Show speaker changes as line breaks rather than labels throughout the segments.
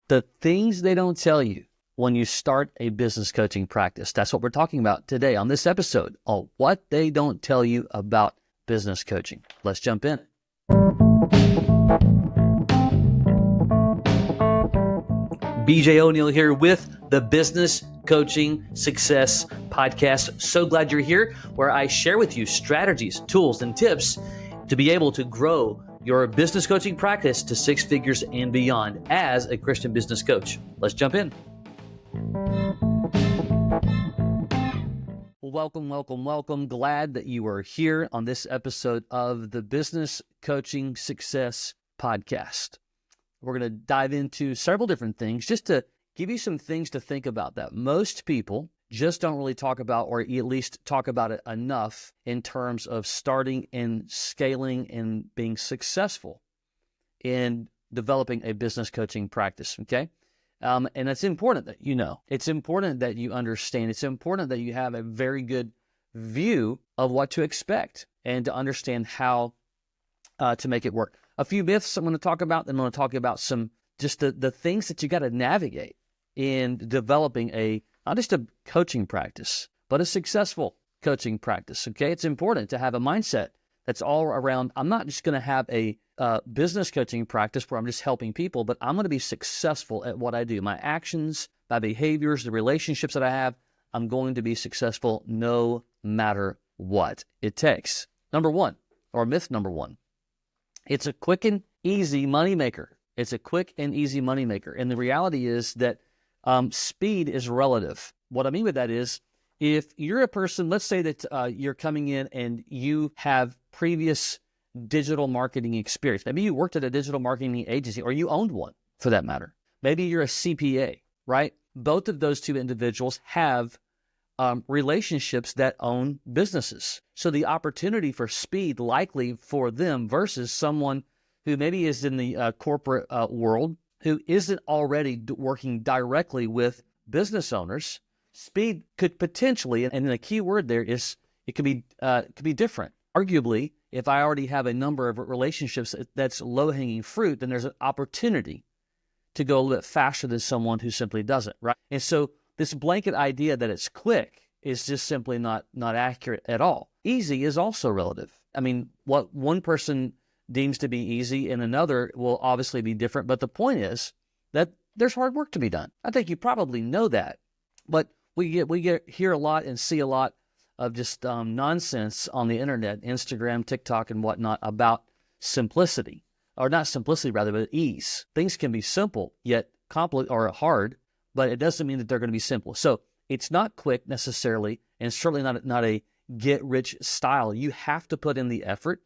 The things they don't tell you when you start a business coaching practice. That's what we're talking about today on this episode on what they don't tell you about business coaching. Let's jump in. BJ O'Neill here with the Business Coaching Success Podcast. So glad you're here, where I share with you strategies, tools, and tips to be able to grow your business coaching practice to six figures and beyond as a Christian business coach. Let's jump in. Welcome. Glad that you are here on this episode of the Business Coaching Success Podcast. We're going to dive into several different things just to give you some things to think about that most people just don't really talk about, or at least talk about it enough in terms of starting and scaling and being successful in developing a business coaching practice, okay? And it's important that you know. It's important that you understand. It's important that you have a very good view of what to expect and to understand how to make it work. A few myths I'm going to talk about, then I'm going to talk about some just the things that you got to navigate in developing not just a coaching practice, but a successful coaching practice, okay? It's important to have a mindset that's all around, I'm not just going to have a business coaching practice where I'm just helping people, but I'm going to be successful at what I do. My actions, my behaviors, the relationships that I have, I'm going to be successful no matter what it takes. Number one, or myth number one, it's a quick and easy moneymaker. It's a quick and easy moneymaker. And the reality is that speed is relative. What I mean by that is, if you're a person, let's say that you're coming in and you have previous digital marketing experience. Maybe you worked at a digital marketing agency, or you owned one for that matter. Maybe you're a CPA, right? Both of those two individuals have relationships that own businesses. So the opportunity for speed likely for them versus someone who maybe is in the corporate world, who isn't already working directly with business owners, speed could potentially, and the key word there is it could be different. Arguably, if I already have a number of relationships that's low-hanging fruit, then there's an opportunity to go a little bit faster than someone who simply doesn't, right? And so this blanket idea that it's quick is just simply not accurate at all. Easy is also relative. I mean, what one person deems to be easy and another will obviously be different. But the point is that there's hard work to be done. I think you probably know that. But we hear a lot and see a lot of just nonsense on the internet, Instagram, TikTok, and whatnot about simplicity. Or not simplicity, rather, but ease. Things can be simple, yet complicated or hard, but it doesn't mean that they're going to be simple. So it's not quick necessarily, and certainly not a get-rich style. You have to put in the effort,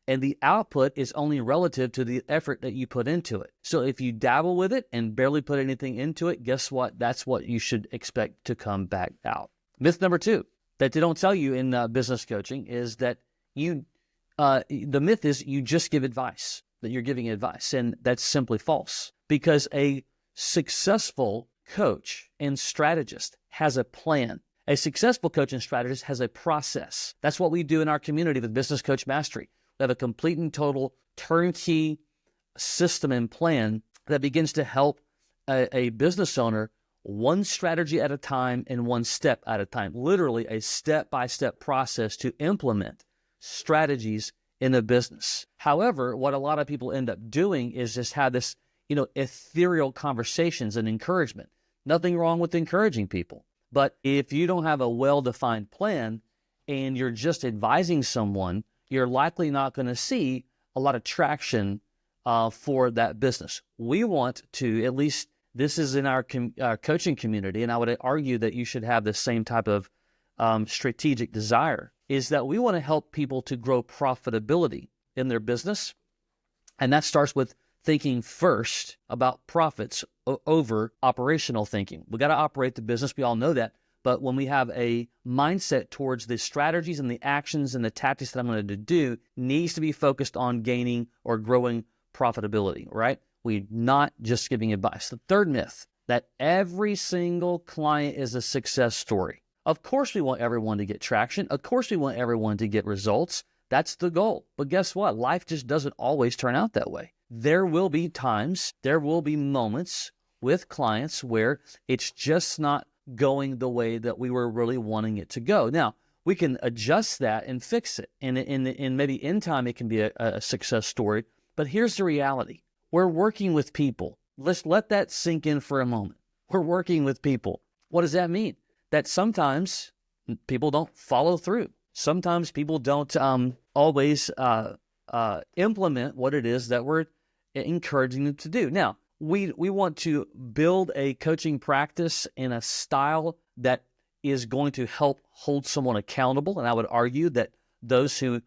and the output is only relative to the effort that you put into it. So if you dabble with it and barely put anything into it, guess what? That's what you should expect to come back out. Myth number two that they don't tell you in business coaching is that the myth is you just give advice, that you're giving advice, and that's simply false. Because a successful coach and strategist has a plan. A successful coach and strategist has a process. That's what we do in our community with Business Coach Mastery. We have a complete and total turnkey system and plan that begins to help a business owner one strategy at a time and one step at a time. Literally a step-by-step process to implement strategies in a business. However, what a lot of people end up doing is just have this, ethereal conversations and encouragement. Nothing wrong with encouraging people. But if you don't have a well-defined plan and you're just advising someone, you're likely not going to see a lot of traction for that business. We want to, at least this is in our coaching community, and I would argue that you should have the same type of strategic desire, is that we want to help people to grow profitability in their business. And that starts with thinking first about profits over operational thinking. We got to operate the business. We all know that. But when we have a mindset towards the strategies and the actions and the tactics that I'm going to do, needs to be focused on gaining or growing profitability, right? We're not just giving advice. The third myth, that every single client is a success story. Of course, we want everyone to get traction. Of course, we want everyone to get results. That's the goal. But guess what? Life just doesn't always turn out that way. There will be times, there will be moments with clients where it's just not going the way that we were really wanting it to go. Now, we can adjust that and fix it. And maybe in time, it can be a success story. But here's the reality. We're working with people. Let's let that sink in for a moment. We're working with people. What does that mean? That sometimes people don't follow through. Sometimes people don't always implement what it is that we're encouraging them to do. Now, we want to build a coaching practice in a style that is going to help hold someone accountable. And I would argue that those who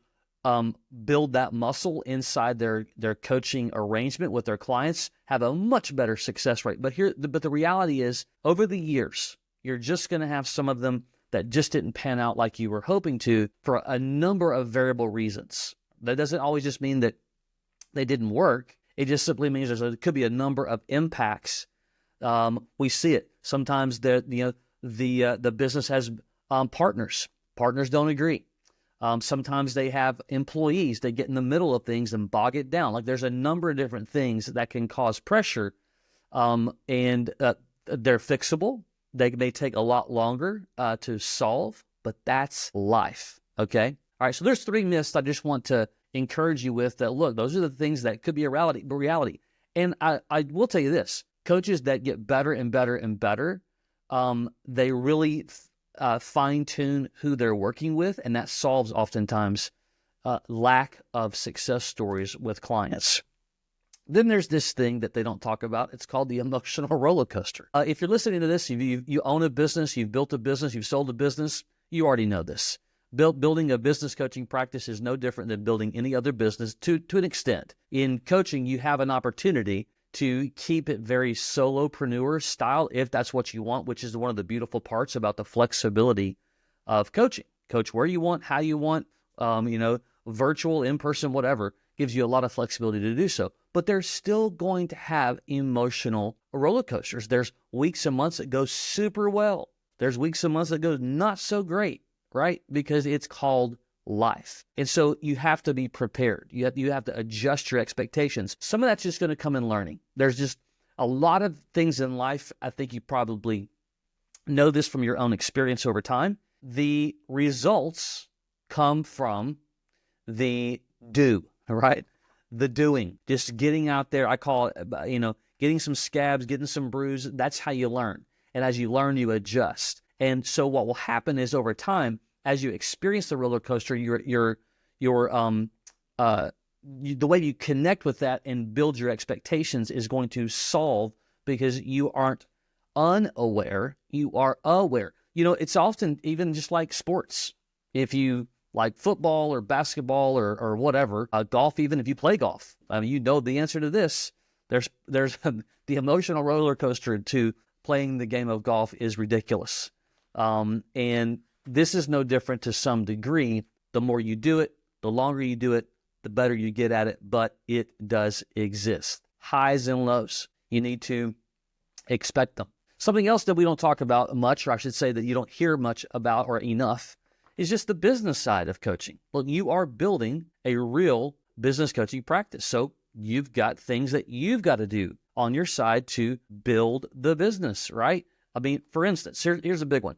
build that muscle inside their coaching arrangement with their clients have a much better success rate. But the reality is, over the years, you're just going to have some of them that just didn't pan out like you were hoping to for a number of variable reasons. That doesn't always just mean that they didn't work. It just simply means there could be a number of impacts. We see it sometimes. The business has partners. Partners don't agree. Sometimes they have employees. They get in the middle of things and bog it down. Like, there's a number of different things that can cause pressure, and they're fixable. They may take a lot longer to solve, but that's life. Okay. All right. So there's 3 myths I just want to encourage you with that. Look, those are the things that could be a reality. And I will tell you this: coaches that get better and better and better, they really fine tune who they're working with, and that solves oftentimes lack of success stories with clients. Then there's this thing that they don't talk about. It's called the emotional roller coaster. If you're listening to this, you own a business, you've built a business, you've sold a business, you already know this. Building a business coaching practice is no different than building any other business to an extent. In coaching, you have an opportunity to keep it very solopreneur style if that's what you want, which is one of the beautiful parts about the flexibility of coaching. Coach where you want, how you want, virtual, in-person, whatever, gives you a lot of flexibility to do so. But they're still going to have emotional roller coasters. There's weeks and months that go super well. There's weeks and months that go not so great, right? Because it's called life. And so you have to be prepared. You have to adjust your expectations. Some of that's just going to come in learning. There's just a lot of things in life. I think you probably know this from your own experience over time. The results come from the do, right? The doing, just getting out there. I call it, getting some scabs, getting some bruises. That's how you learn. And as you learn, you adjust. And so what will happen is, over time, as you experience the roller coaster, the way you connect with that and build your expectations is going to solve, because you aren't unaware, you are aware. It's often even just like sports. If you like football or basketball or whatever, golf, even if you play golf, you know the answer to this. There's the emotional roller coaster to playing the game of golf is ridiculous. And this is no different to some degree. The more you do it, the longer you do it, the better you get at it, but it does exist. Highs and lows. You need to expect them. Something else that we don't talk about much, or I should say that you don't hear much about or enough, is just the business side of coaching. Well, you are building a real business coaching practice. So you've got things that you've got to do on your side to build the business, right? I mean, for instance, here's a big one.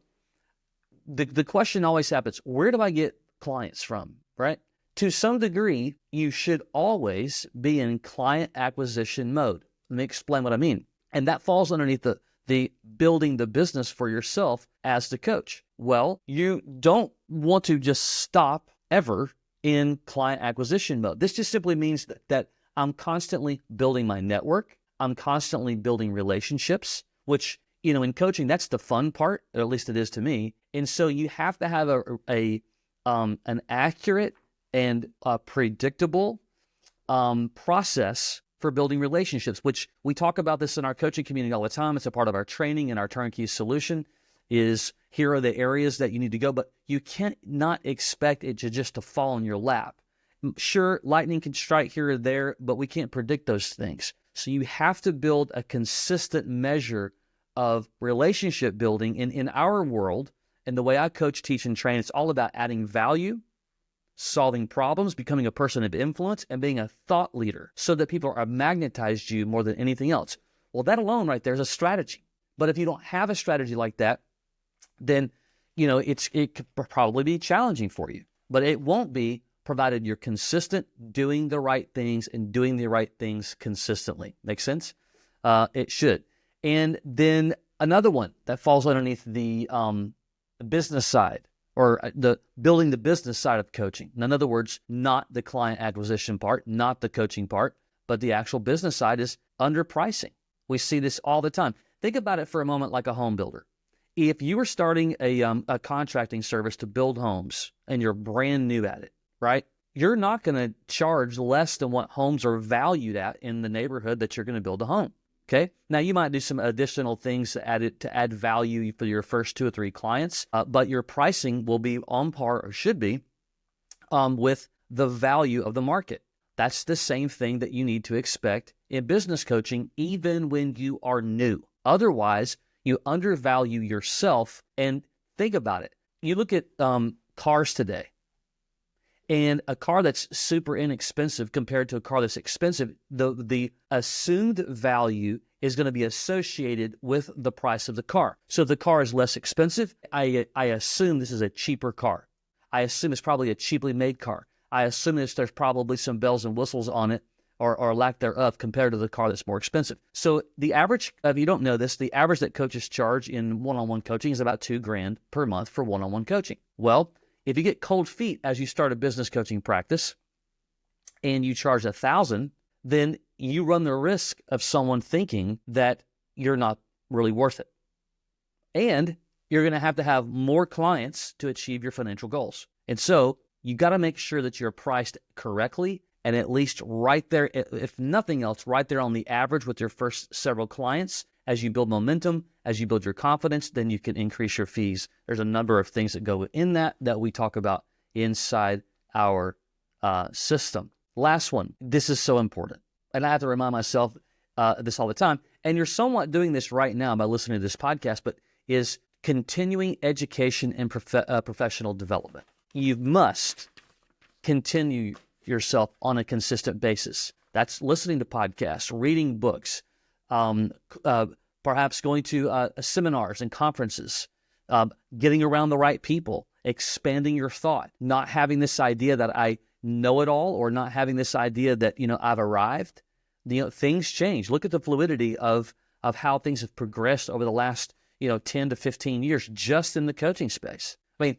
The question always happens: where do I get clients from, right? To some degree, you should always be in client acquisition mode. Let me explain what I mean. And that falls underneath the building the business for yourself as the coach. Well, you don't want to just stop ever in client acquisition mode. This just simply means that I'm constantly building my network. I'm constantly building relationships, which, in coaching, that's the fun part, or at least it is to me. And so you have to have an accurate and predictable process for building relationships, which we talk about this in our coaching community all the time. It's a part of our training and our turnkey solution. Is here are the areas that you need to go, but you can't not expect it to fall in your lap. Sure, lightning can strike here or there, but we can't predict those things. So you have to build a consistent measure of relationship building. In our world, and the way I coach, teach, and train, it's all about adding value, solving problems, becoming a person of influence, and being a thought leader so that people are magnetized to you more than anything else. Well, that alone right there is a strategy. But if you don't have a strategy like that, then, it could probably be challenging for you. But it won't be, provided you're consistent, doing the right things and doing the right things consistently. Make sense? It should. And then another one that falls underneath the business side, or the building the business side of coaching. In other words, not the client acquisition part, not the coaching part, but the actual business side is underpricing. We see this all the time. Think about it for a moment like a home builder. If you were starting a contracting service to build homes and you're brand new at it, right? You're not going to charge less than what homes are valued at in the neighborhood that you're going to build a home. Okay. Now you might do some additional things to add value for your first 2 or 3 clients, but your pricing will be on par, or should be, with the value of the market. That's the same thing that you need to expect in business coaching, even when you are new. Otherwise, you undervalue yourself. And think about it. You look at cars today, and a car that's super inexpensive compared to a car that's expensive, the assumed value is going to be associated with the price of the car. So if the car is less expensive, I assume this is a cheaper car. I assume it's probably a cheaply made car. I assume there's probably some bells and whistles on it, or lack thereof, compared to the car that's more expensive. So the average, if you don't know this, the average that coaches charge in one-on-one coaching is about $2,000 per month for one-on-one coaching. Well, if you get cold feet as you start a business coaching practice and you charge $1,000, then you run the risk of someone thinking that you're not really worth it. And you're going to have more clients to achieve your financial goals. And so you got to make sure that you're priced correctly, and at least right there, if nothing else, right there on the average with your first several clients. As you build momentum, as you build your confidence, then you can increase your fees. There's a number of things that go in that we talk about inside our system. Last one. This is so important. And I have to remind myself this all the time. And you're somewhat doing this right now by listening to this podcast, but is continuing education and professional development. You must continue yourself on a consistent basis. That's listening to podcasts, reading books, perhaps going to seminars and conferences, getting around the right people, expanding your thought, not having this idea that I know it all, or not having this idea that, I've arrived. Things change. Look at the fluidity of how things have progressed over the last, 10 to 15 years just in the coaching space. I mean,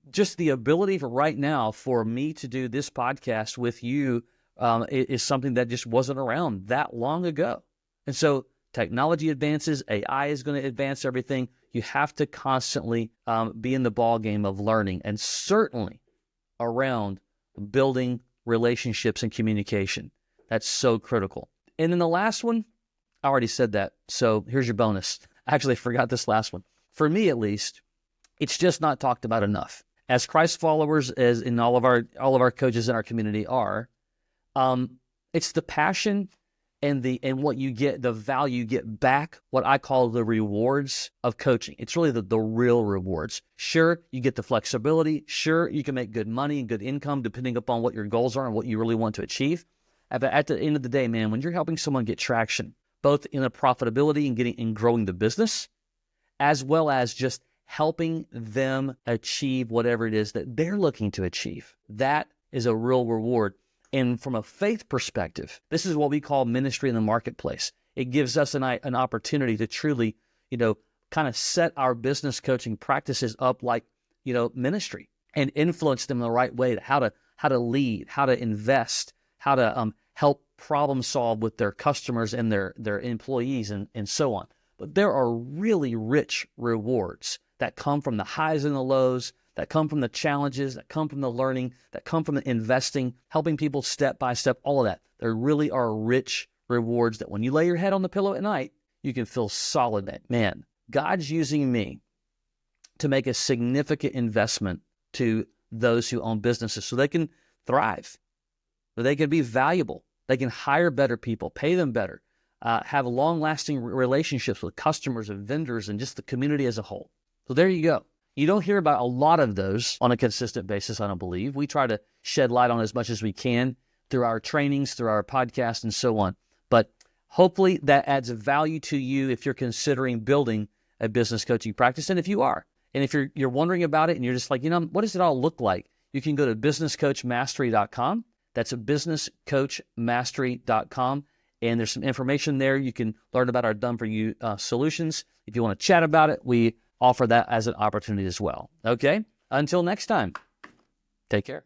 just the ability for right now for me to do this podcast with you is something that just wasn't around that long ago. And so technology advances, AI is going to advance everything. You have to constantly be in the ball game of learning, and certainly around building relationships and communication. That's so critical. And then the last one, I already said that. So here's your bonus. I actually forgot this last one. For me, at least, it's just not talked about enough. As Christ followers, as in all of our coaches in our community are, it's the passion and what you get, the value you get back, what I call the rewards of coaching. It's really the real rewards. Sure, you get the flexibility. Sure, you can make good money and good income depending upon what your goals are and what you really want to achieve. But at the end of the day, man, when you're helping someone get traction, both in a profitability and growing the business, as well as just helping them achieve whatever it is that they're looking to achieve, that is a real reward. And from a faith perspective, this is what we call ministry in the marketplace. It gives us an opportunity to truly, kind of set our business coaching practices up like, ministry, and influence them in the right way, how to lead, how to invest, how to help problem solve with their customers and their employees and so on. But there are really rich rewards that come from the highs and the lows, that come from the challenges, that come from the learning, that come from the investing, helping people step by step, all of that. There really are rich rewards that when you lay your head on the pillow at night, you can feel solid that, man, God's using me to make a significant investment to those who own businesses so they can thrive, so they can be valuable, they can hire better people, pay them better, have long-lasting relationships with customers and vendors and just the community as a whole. So there you go. You don't hear about a lot of those on a consistent basis, I don't believe. We try to shed light on as much as we can through our trainings, through our podcast, and so on. But Hopefully that adds value to you if you're considering building a business coaching practice. And if you are, and if you're wondering about it and you're just like, what does it all look like? You can go to businesscoachmastery.com. That's businesscoachmastery.com. And there's some information there. You can learn about our Done For You solutions. If you want to chat about it, we offer that as an opportunity as well. Okay? Until next time, take care.